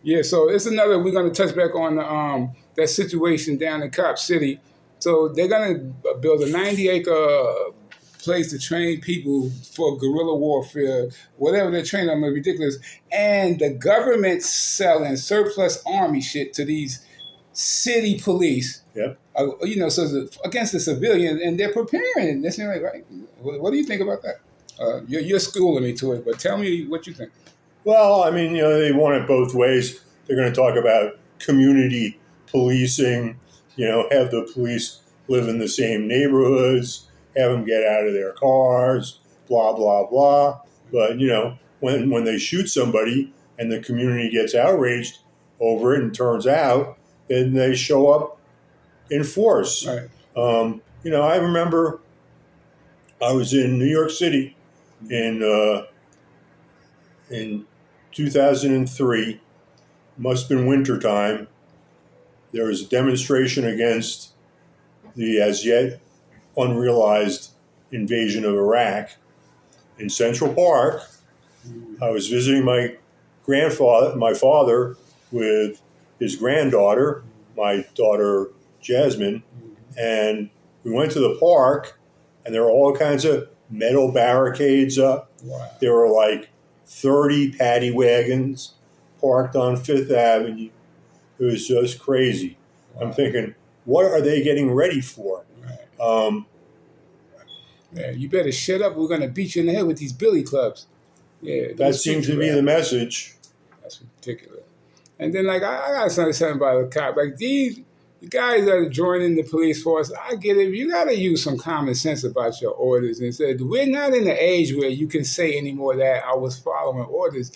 Yeah, so it's another. We're going to touch back on that situation down in Cop City. So they're going to build a 90-acre place to train people for guerrilla warfare, whatever they're training them, ridiculous. And the government selling surplus army shit to these city police. Yep. So it's against the civilians, and they're preparing. That's like, right? What do you think about that? You're schooling me to it, but tell me what you think. Well, I mean, they want it both ways. They're going to talk about community policing, have the police live in the same neighborhoods, have them get out of their cars, blah, blah, blah. But, when they shoot somebody and the community gets outraged over it and turns out, then they show up in force. Right. I remember I was in New York City in 2003, must have been wintertime. There was a demonstration against the as yet unrealized invasion of Iraq in Central Park. I was visiting my father with his granddaughter, my daughter Jasmine, and we went to the park, and there were all kinds of metal barricades up. Wow. There were like 30 paddy wagons parked on Fifth Avenue. It was just crazy. Wow. I'm thinking, what are they getting ready for? Right. Yeah, you better shut up. We're going to beat you in the head with these billy clubs. Yeah, that seems to be the message. That's ridiculous. And then, I got something about the cop. These guys that are joining the police force, I get it. You got to use some common sense about your orders. And said, we're not in the age where you can say anymore that I was following orders.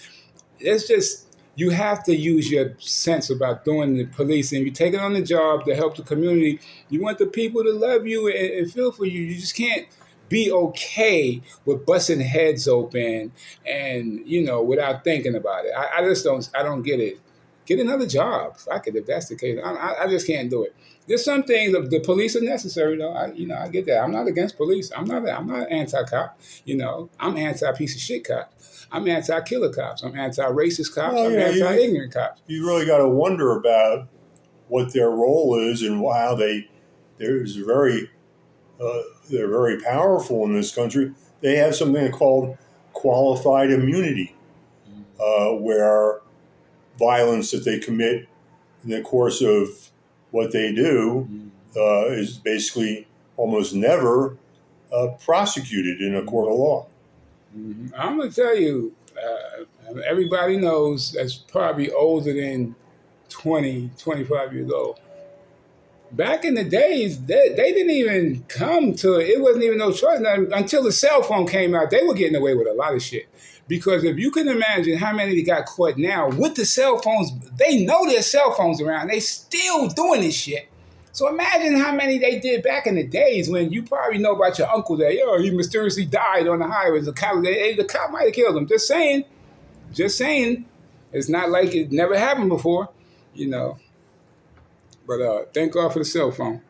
It's just, you have to use your sense about doing the policing. You take it on the job to help the community. You want the people to love you and feel for you. You just can't be okay with busting heads open and, without thinking about it. I just don't get it. Get another job. Fuck it, if that's the case. I just can't do it. There's some things, the police are necessary, though. I get that. I'm not against police. I'm not anti-cop. I'm anti-piece of shit cop. I'm anti-killer cops. I'm anti-racist cops. I'm anti-ignorant cops. You really got to wonder about what their role is and how they're very powerful in this country. They have something called qualified immunity, where violence that they commit in the course of what they do is basically almost never prosecuted in a court of law. Mm-hmm. I'm going to tell you, everybody knows that's probably older than 20, 25 years old. Back in the days, they didn't even come to it. It wasn't even no choice. Until the cell phone came out, they were getting away with a lot of shit. Because if you can imagine how many they got caught now with the cell phones, they know there's cell phones around. They still doing this shit. So imagine how many they did back in the days when you probably know about your uncle that, he mysteriously died on the highways. The cop might have killed him. Just saying. It's not like it never happened before, But thank God for the cell phone.